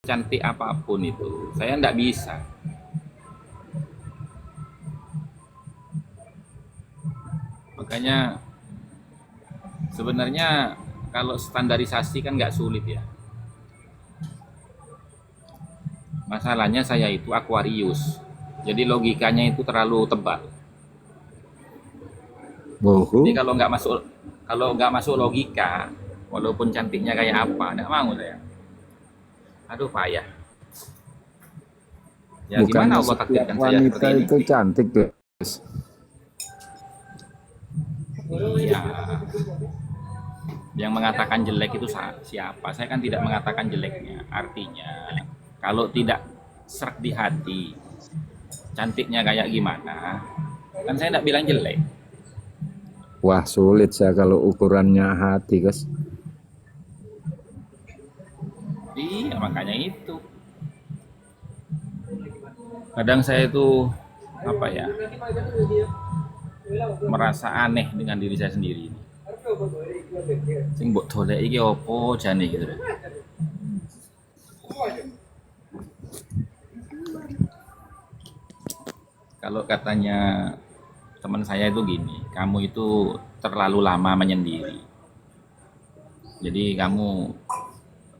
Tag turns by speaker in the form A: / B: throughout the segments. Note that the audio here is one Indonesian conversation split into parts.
A: cantik apapun itu, saya nggak bisa. Makanya sebenarnya kalau standarisasi kan nggak sulit ya. Masalahnya saya itu Aquarius, jadi logikanya itu terlalu tebal. Jadi
B: Oh,
A: kalau nggak masuk logika, walaupun cantiknya kayak apa, nggak mau saya. Aduh payah. Ya gimana
B: bukannya
A: Allah
B: setiap
A: takdirkan saya
B: wanita
A: seperti ini?
B: itu cantik, guys.
A: Iya. Yang mengatakan jelek itu siapa? Saya kan tidak mengatakan jeleknya. Artinya kalau tidak serak di hati, cantiknya kayak gimana, kan saya tidak bilang jelek.
B: Wah, sulit saya kalau ukurannya hati, guys.
A: Iya, makanya itu. Kadang saya itu apa ya, merasa aneh dengan diri saya sendiri ini. Sing mbok dolek iki opo jane gitu. Kalau katanya teman saya itu gini, kamu itu terlalu lama menyendiri. Jadi kamu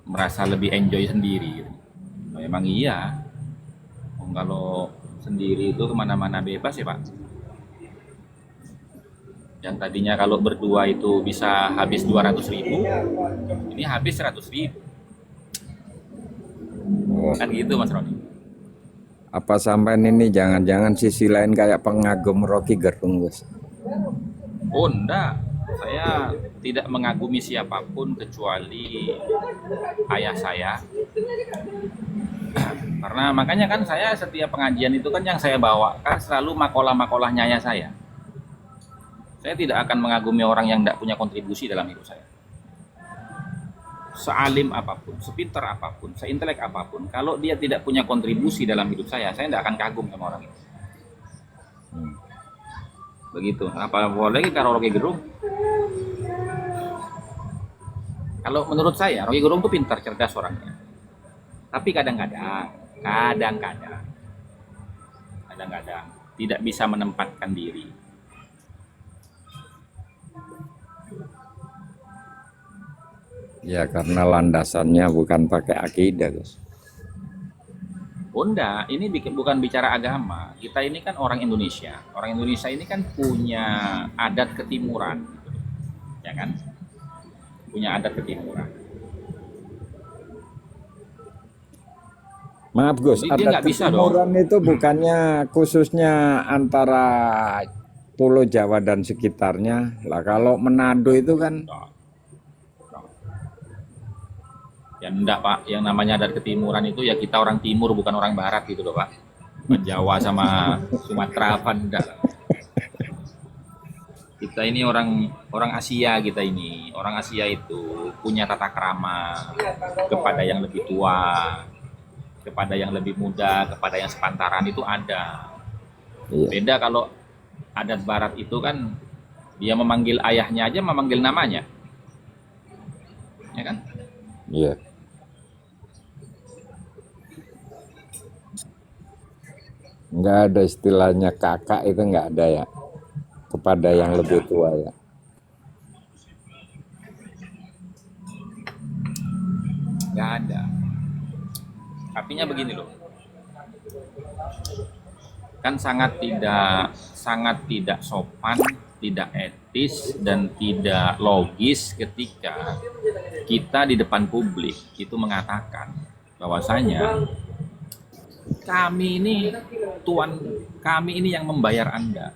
A: merasa lebih enjoy sendiri gitu. Memang iya. Kalau sendiri itu kemana-mana bebas ya Pak. Yang tadinya kalau berdua itu bisa habis 200.000, ini habis 100.000.
B: Oh,
A: Kan gitu Mas Roni.
B: apa sampai ini jangan-jangan sisi lain kayak pengagum Rocky Gerung, guys.
A: Oh enggak, saya tidak mengagumi siapapun kecuali ayah saya. Karena makanya kan saya setiap pengajian itu kan yang saya bawa kan selalu makalah-makalahnya ayah saya. Saya tidak akan mengagumi orang yang tidak punya kontribusi dalam hidup saya. Sealim apapun, sepintar apapun, seintelek apapun, kalau dia tidak punya kontribusi dalam hidup saya tidak akan kagum sama orang itu. Begitu. Apa boleh kalau Rocky Gerung? Kalau menurut saya Rocky Gerung itu pintar, cerdas orangnya. Tapi kadang-kadang tidak bisa menempatkan diri.
B: Ya, karena landasannya bukan pakai akidah, guys.
A: Oh enggak, ini bukan bicara agama. Kita ini kan orang Indonesia. Orang Indonesia ini kan punya adat ketimuran, ya kan? Punya adat ketimuran.
B: Maaf, Gus,
A: Jadi dia
B: adat
A: nggak bisa dong.
B: ketimuran itu bukannya khususnya antara Pulau Jawa dan sekitarnya. Lah kalau Manado itu kan
A: Ya enggak Pak, yang namanya adat ketimuran itu ya kita orang timur bukan orang barat gitu loh Pak. Jawa sama Sumatera apa enggak. Kita ini orang orang Asia, kita ini orang Asia itu punya tata krama kepada yang lebih tua, kepada yang lebih muda, kepada yang sepantaran itu ada.
B: iya,
A: Beda kalau adat barat itu kan dia memanggil ayahnya aja memanggil namanya, ya kan?
B: iya. Enggak ada istilahnya kakak itu enggak ada ya kepada
A: Nggak
B: yang
A: ada,
B: lebih tua ya.
A: nggak ada. Artinya begini loh, kan sangat tidak sopan, tidak etis dan tidak logis ketika kita di depan publik itu mengatakan bahwasanya kami ini tuan kami ini yang membayar Anda.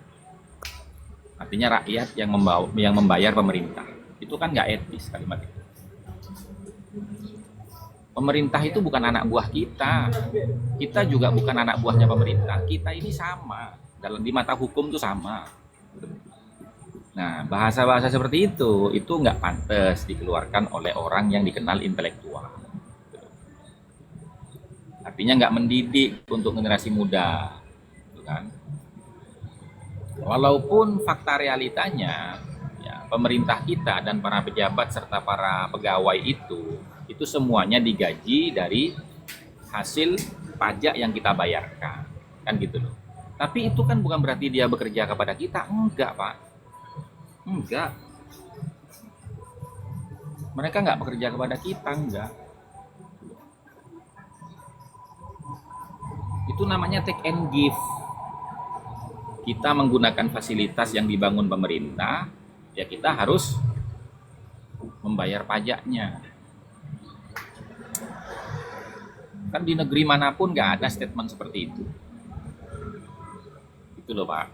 A: Artinya rakyat yang membayar pemerintah. Itu kan nggak etis kalimat itu. Pemerintah itu bukan anak buah kita. Kita juga bukan anak buahnya pemerintah. Kita ini sama. Dalam di mata hukum itu sama. Nah, bahasa-bahasa seperti itu nggak pantas dikeluarkan oleh orang yang dikenal intelektual. Artinya nggak mendidik untuk generasi muda, gitu kan? Walaupun fakta realitanya, ya, pemerintah kita dan para pejabat serta para pegawai itu semuanya digaji dari hasil pajak yang kita bayarkan, kan gitu loh. Tapi itu kan bukan berarti dia bekerja kepada kita, enggak Pak, enggak. Mereka nggak bekerja kepada kita, enggak. Itu namanya take and give. Kita menggunakan fasilitas yang dibangun pemerintah, ya kita harus membayar pajaknya. Kan di negeri manapun nggak ada statement seperti itu. Itu loh Pak.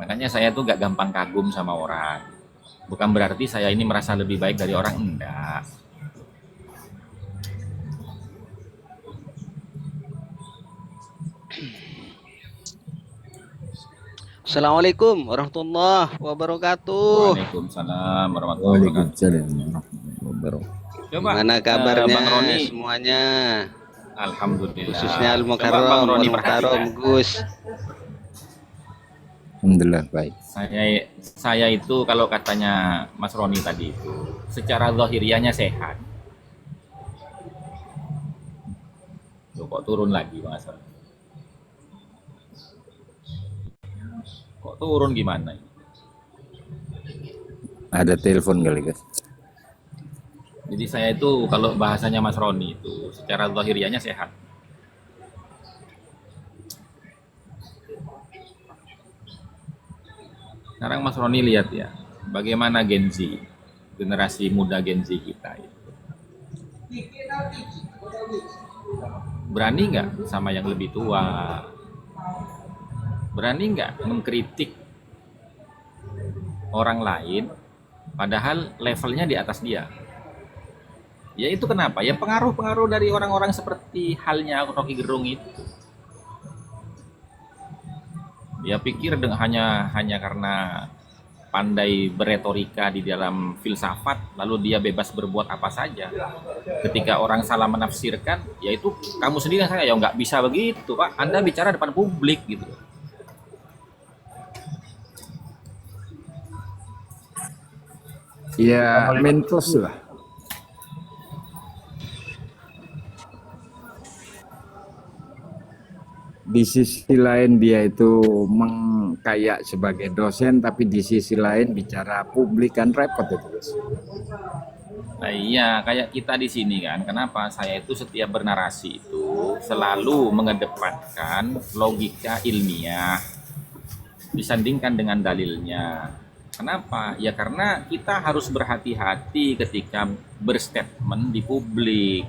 A: Makanya saya tuh nggak gampang kagum sama orang. Bukan berarti saya ini merasa lebih baik dari orang, enggak.
C: Assalamualaikum warahmatullahi wabarakatuh.
A: Waalaikumsalam warahmatullahi wabarakatuh.
B: Waalaikumsalam warahmatullahi wabarakatuh.
A: Coba
C: Gimana kabarnya
A: Bang Roni?
C: semuanya?
A: Alhamdulillah.
C: Khususnya Al
A: Coba Bang
C: Mukarram,
A: Roni
C: Al Mukarram,
A: perhatikan.
C: Gus.
B: Alhamdulillah baik.
A: Saya itu kalau katanya Mas Roni tadi itu secara zahiriahnya sehat. Loh, kok turun lagi Mas Roni? Kok turun gimana?
B: Ada telepon kali guys.
A: Jadi saya itu kalau bahasanya Mas Roni itu secara zahiriahnya sehat. Sekarang Mas Roni lihat ya, bagaimana Gen Z, generasi muda Gen Z kita itu. Berani nggak sama yang lebih tua? Berani nggak mengkritik orang lain padahal levelnya di atas dia? Ya itu kenapa? Ya pengaruh-pengaruh dari orang-orang seperti halnya Rocky Gerung itu. Dia pikir hanya karena pandai beretorika di dalam filsafat, lalu dia bebas berbuat apa saja. Ketika orang salah menafsirkan, ya itu kamu sendiri yang salah. Ya nggak bisa begitu Pak. Anda bicara depan publik gitu.
B: Ya mentos lah. Di sisi lain dia itu kayak sebagai dosen, tapi di sisi lain bicara publik kan repot itu guys.
A: Nah iya, kayak kita di sini kan, kenapa saya itu setiap bernarasi itu selalu mengedepankan logika ilmiah disandingkan dengan dalilnya. Kenapa? Ya karena kita harus berhati-hati ketika berstatement di publik,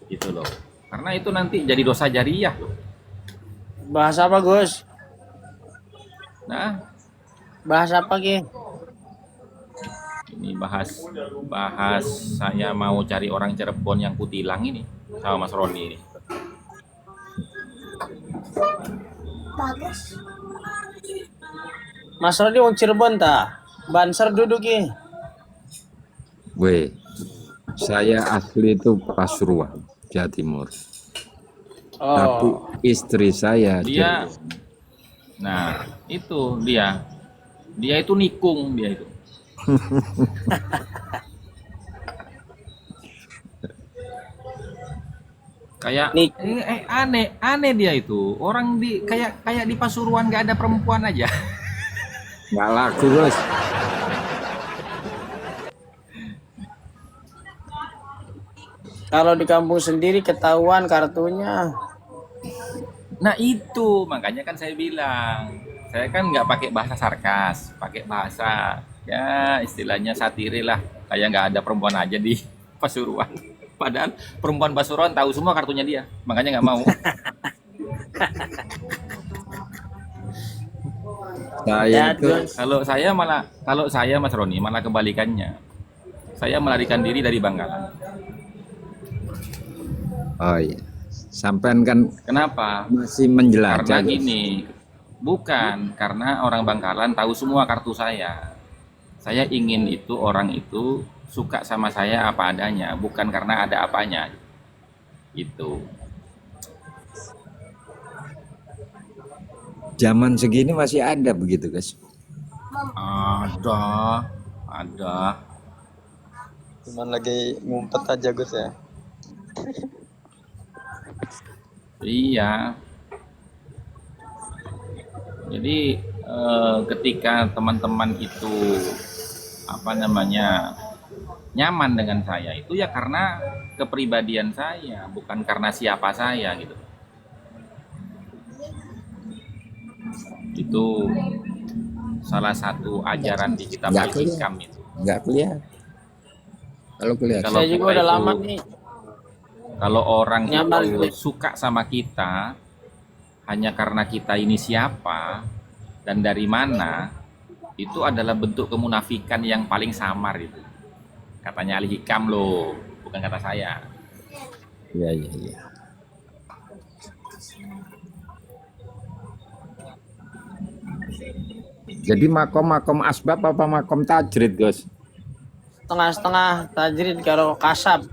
A: gitu loh. Karena itu nanti jadi dosa jariah loh.
D: Bahasa apa, Gus?
A: Nah,
D: Bahasa apa, Ki?
A: ini bahas saya mau cari orang Cirebon yang kutilang ini sama Mas Roni ini.
D: Mas Rodi wong Cirebon ta? Banser duduk, Ki.
B: Weh, saya asli itu Pasuruan, Jawa Timur. Tapi
D: Oh,
B: istri saya
A: Dia,
B: Cirebon.
A: nah itu dia itu nikung dia itu. Kayak aneh dia itu orang di kayak di Pasuruan nggak ada perempuan aja.
B: Nggak laku guys.
D: kalau di kampung sendiri ketahuan kartunya.
A: Nah itu makanya kan saya bilang saya kan nggak pakai bahasa sarkas, pakai bahasa ya istilahnya satire lah, kayak nggak ada perempuan aja di Pasuruan. Padahal perempuan Pasuruan tahu semua kartunya dia, makanya nggak mau.
B: Saya
D: Ya,
B: itu
D: Gus.
A: Kalau saya Mas Roni malah kebalikannya. Saya melarikan diri dari Bangkalan.
B: oh iya. Sampean kan
A: Kenapa?
B: masih menjelajah.
A: Karena
B: guys.
A: gini, bukan karena orang Bangkalan tahu semua kartu saya. Saya ingin itu orang itu suka sama saya apa adanya, bukan karena ada apanya. Itu.
B: Zaman segini masih ada begitu guys.
A: Ada.
E: Cuman lagi ngumpet aja Gus ya.
A: Iya. Jadi ketika teman-teman itu apa namanya nyaman dengan saya itu ya karena kepribadian saya, bukan karena siapa saya gitu. Itu salah satu ajaran di kitab
B: Nggak
A: Al-Hikam itu.
B: nggak kelihatan. Kalau kelihatan.
A: Kalau
D: Saya juga
A: kita
D: udah
A: itu,
D: lama nih.
A: kalau orang
D: Nyaman
A: itu
D: gue.
A: suka sama kita hanya karena kita ini siapa dan dari mana, itu adalah bentuk kemunafikan yang paling samar itu. Katanya Al-Hikam loh, bukan kata saya.
B: Iya, iya, iya. Jadi makom asbab apa makom tajrid, Gus?
D: Setengah-setengah tajrid kalau kasab.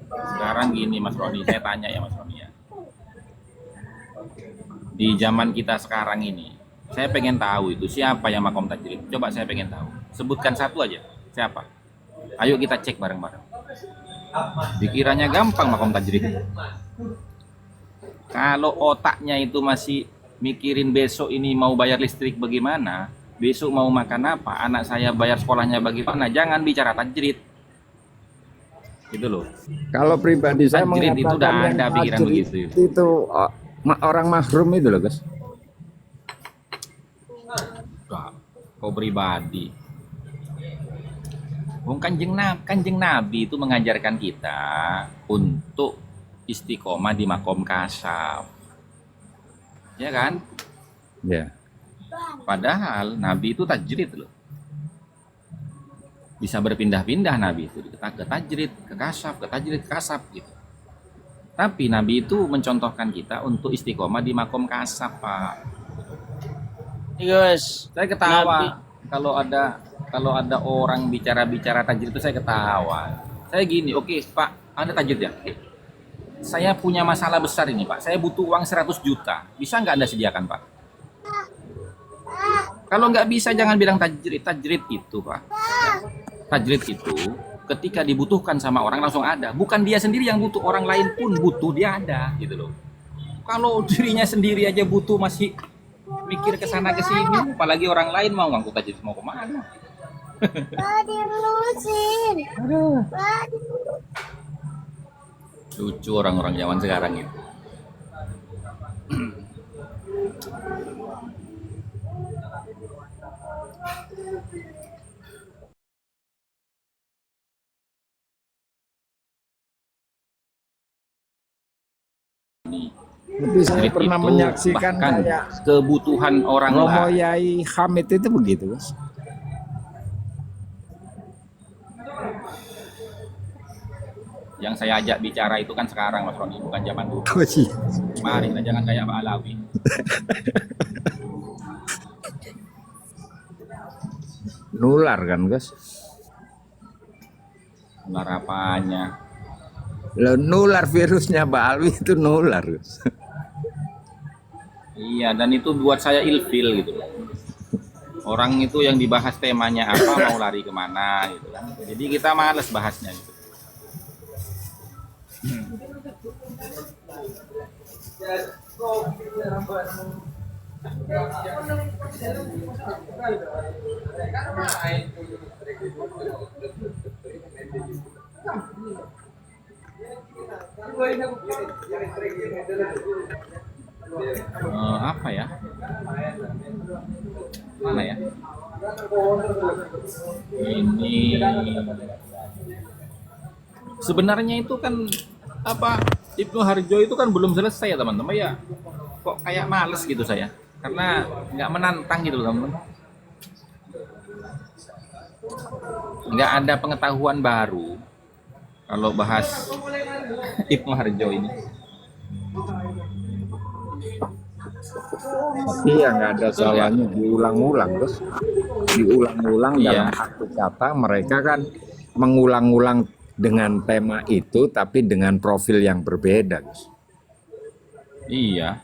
A: Sekarang gini Mas Roni, saya tanya ya Mas Roni ya. Di zaman kita sekarang ini, saya pengen tahu itu siapa yang makom tajrid. Coba saya pengen tahu. Sebutkan satu aja. Siapa? Ayo kita cek bareng-bareng. Dikiranya gampang makom tajrid. Kalau otaknya itu masih mikirin besok ini mau bayar listrik bagaimana, besok mau makan apa, anak saya bayar sekolahnya bagaimana, jangan bicara tajrid. Gitu loh.
B: Kalau pribadi saya
A: Tajrid itu udah
B: mengatakan
A: ada
B: yang
A: pikiran
B: tajrid
A: begitu.
B: itu orang mahrum itu loh, Gus.
A: Enggak, kau pribadi. Kanjeng Nabi itu mengajarkan kita untuk istiqomah di makom kasaf. Ya kan?
B: Ya.
A: Padahal Nabi itu tajrid loh. Bisa berpindah-pindah Nabi itu ke tajrid, ke kasaf, ke tajrid, ke kasaf gitu. Tapi Nabi itu mencontohkan kita untuk istiqomah di makom kasaf, Pak.
D: Guys,
A: Saya ketawa kalau ada orang bicara tajrid itu saya ketawa. Saya gini, oke Pak, Anda tajrid ya? Saya punya masalah besar ini Pak, saya butuh uang 100 juta. Bisa nggak Anda sediakan Pak? Kalau nggak bisa jangan bilang tajrid. Tajrid itu Pak, tajrid itu ketika dibutuhkan sama orang langsung ada. Bukan dia sendiri yang butuh, orang lain pun butuh, dia ada gitu loh. Kalau dirinya sendiri aja butuh masih mikir ke sana ke sini, apalagi orang lain mau ngangkut tajrid mau kemana? Lucu orang-orang zaman sekarang itu.
B: Tapi saya
A: Tajrid
B: pernah
A: itu
B: menyaksikan
A: bahkan
B: kayak
A: kebutuhan orang
B: Romo
A: lain.
B: Yai Hamid itu begitu, Gus.
A: Yang saya ajak bicara itu kan sekarang Mas Roni, bukan zaman dulu.
B: Oh, iya.
A: Mari kita jangan kayak Pak Alawi.
B: Nular kan, Gus?
A: Nular apanya?
B: Loh, nular virusnya Mbak Alwi itu nular, Gus.
A: Iya, dan itu buat saya ilfil gitu loh. Orang itu yang dibahas temanya apa, mau lari kemana gitu kan. Jadi kita males bahasnya gitu. Apa ya? Mana ya? Ini sebenarnya itu kan apa, Ibnu Harjo itu kan belum selesai ya teman-teman ya. Kok kayak males gitu saya, karena nggak menantang gitu teman-teman. Nggak ada pengetahuan baru kalau bahas Ibnu Harjo ini.
B: Iya, nggak ada salahnya diulang-ulang, Gus. Diulang-ulang
A: Iya.
B: dalam arti kata mereka kan mengulang-ulang dengan tema itu tapi dengan profil yang berbeda, Gus.
A: Iya.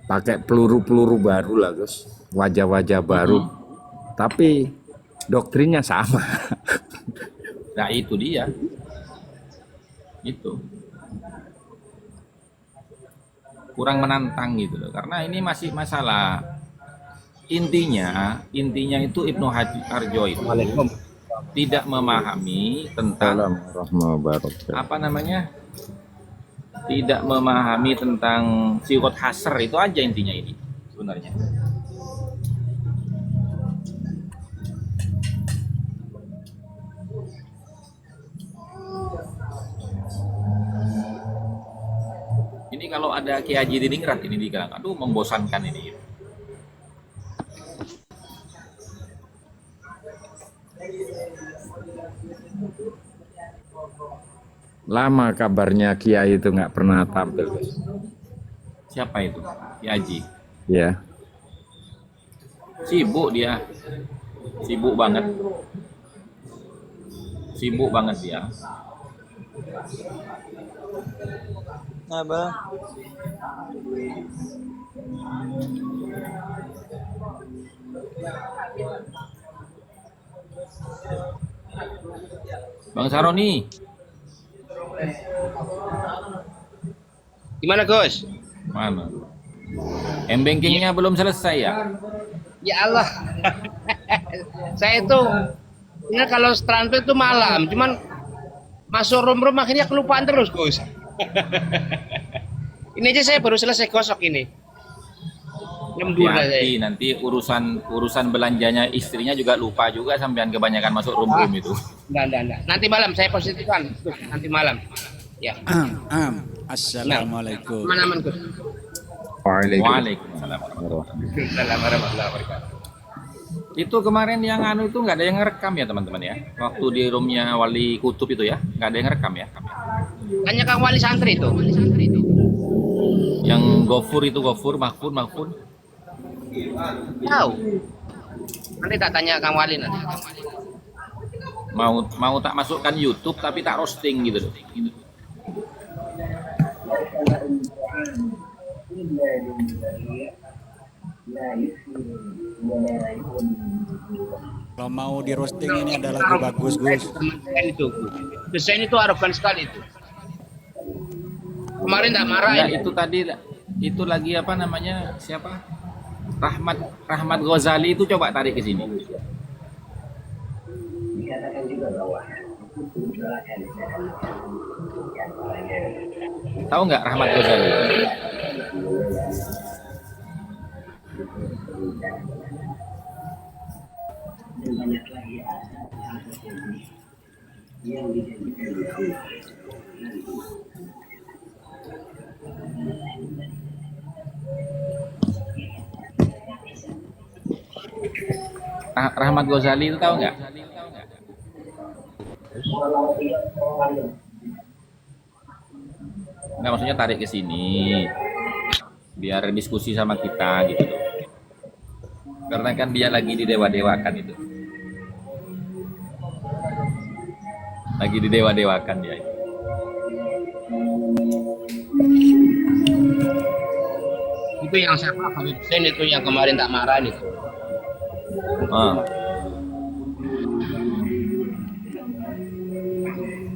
B: Pakai peluru-peluru baru lah, Gus. Wajah-wajah baru. Tapi doktrinnya sama.
A: Nah itu dia. Itu. kurang menantang gitu loh. Karena ini masih masalah intinya itu Ibnu Harjo itu tidak memahami tentang apa namanya, tidak memahami tentang siqot hasr, itu aja intinya ini sebenarnya. Ini kalau ada Kiai Haji Diningrat ini dibilang, aduh membosankan ini.
B: Lama kabarnya Kiai itu nggak pernah tampil, Gus.
A: Siapa itu? Kiai Haji.
B: Ya.
A: Sibuk dia. Sibuk banget. Sibuk banget dia.
D: Nah, Bang.
A: Bang Saroni,
C: Gimana Gus?
A: mana? M-bankingnya belum selesai ya?
C: Ya Allah. Saya itu ini kalau transfer itu malam, cuman masuk room akhirnya kelupaan terus Gus. Ini aja saya baru selesai gosok ini. Lembur lah saya.
A: Nanti urusan belanjanya istrinya juga lupa juga, sampean kebanyakan masuk room itu.
C: Enggak. Nanti malam saya posisikan, Gus. Nanti malam. Ya.
E: Assalamualaikum.
C: Aman Gus.
A: Waalaikumsalam.
C: Warahmatullahi wabarakatuh.
A: Itu kemarin yang itu nggak ada yang ngerekam ya teman-teman ya? Waktu di roomnya Wali Kutub itu ya, nggak ada yang ngerekam ya?
C: Tanya Kang Wali Santri itu.
A: Yang Gofur, Mahfud.
C: Tahu. Nanti tak tanya Kang Wali nanti.
A: Mau tak masukkan YouTube tapi tak roasting gitu.
E: Kalau mau di roasting ini ada lagu bagus, Gus.
C: Desain itu arogan sekali itu. Kemarin tak marah
A: Ya,
C: ini.
A: itu tadi itu lagi apa namanya? Siapa? Rahmat Ghazali itu coba tarik ke sini. Tahu nggak Rahmat Ghazali? Rahmat Ghazali itu tahu nggak? Nggak, maksudnya tarik ke sini biar diskusi sama kita gitu loh. Karena kan dia lagi didewa-dewakan itu. Lagi didewa-dewakan dia.
C: Itu yang siapa? Habib Hussein itu yang kemarin tak marah itu.
A: Ah.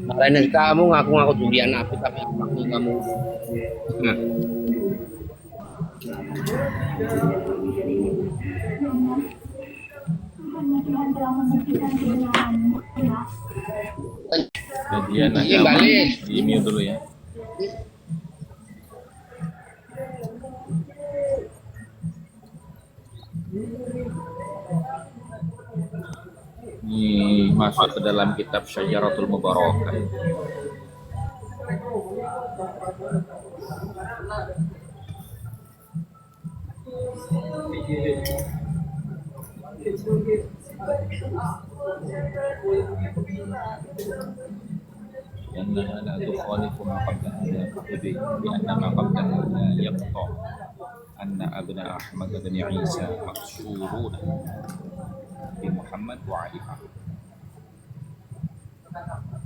C: Marahin kamu ngaku-ngaku durian aku tapi aku kamu. Nah.
A: Kajian
C: Iya,
A: agama
C: balik.
A: di mute dulu ya. Ini masuk ke dalam kitab Syajaratul Mubarakah. لأنها لا تخالف ما قبلها لأن ما قبلها يقطع أن أبناء أحمد بن عيسى مقصورون بمحمد وعلي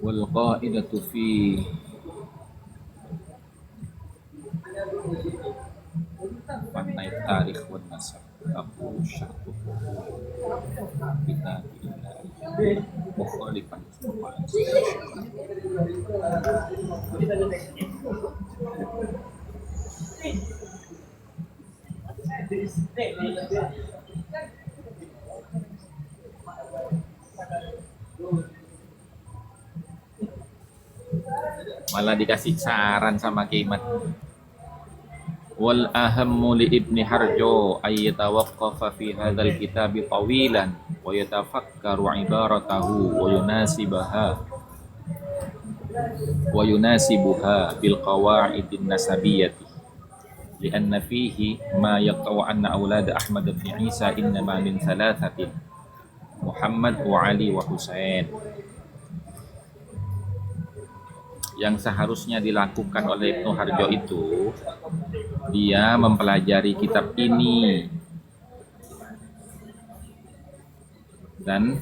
A: والقائدة في فن التاريخ والنسب أقول الشرط كتاب الله مخالفا Malah dikasih saran sama Kimat. Wal ahammu li Ibni Harjo ay yatawaqqafa fi hadzal kitabi tawilan wa yatafakkaru ibaratahu wa yunasibuha bil qawaidin nasabiyyati lianna fihi ma yaqta'u anna aulad Ahmad bin Isa innama min thalathatin Muhammad wa Ali wa Husain. Yang seharusnya dilakukan oleh Ibnu Harjo itu, dia mempelajari kitab ini dan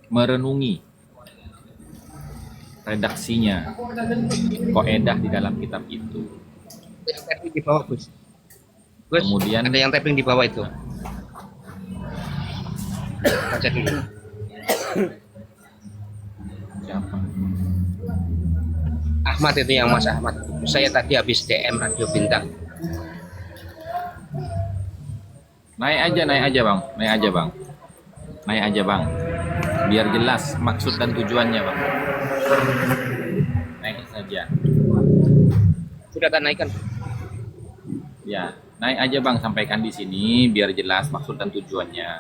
A: merenungi redaksinya, kaidah di dalam kitab itu.
C: Yang tapping di bawah, Gus. Gus,
A: Kemudian
C: ada yang tapping di bawah itu. Baca dulu.
A: Siapa?
C: Ahmad itu yang Mas Ahmad. Saya tadi habis DM Radio Bintang.
A: Naik aja bang, biar jelas maksud dan tujuannya bang. Naik saja.
C: Sudah tak naikkan?
A: Ya, naik aja bang, sampaikan di sini biar jelas maksud dan tujuannya.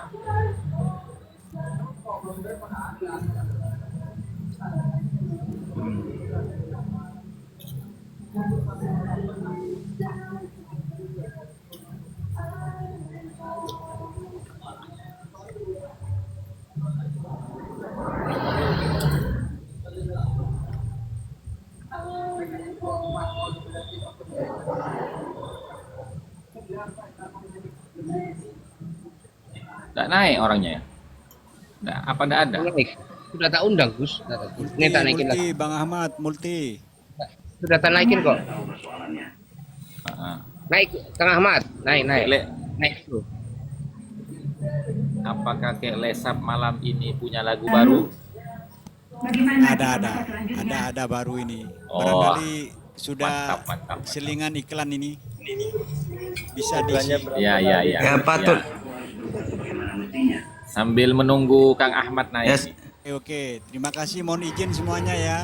A: Nggak naik orangnya ya? Nggak, apa nggak ada?
C: Naik. Sudah tak undang, Gus. Ini tak naikin lagi.
E: Bang Ahmad, multi.
C: Sudah tak naikin kok.
A: Ah,
C: Naik, Kang Ahmad. Naik. Naik dulu.
A: apakah Kek Lesap malam ini punya lagu baru?
E: Ada baru ini.
A: Oh,
E: Barangkali sudah
A: mantap.
E: selingan iklan ini. Bisa diisi.
A: Ya.
D: Ya patut.
A: Sambil menunggu Kang Ahmad naik.
D: Yes.
E: Oke, terima kasih. Mohon izin semuanya ya.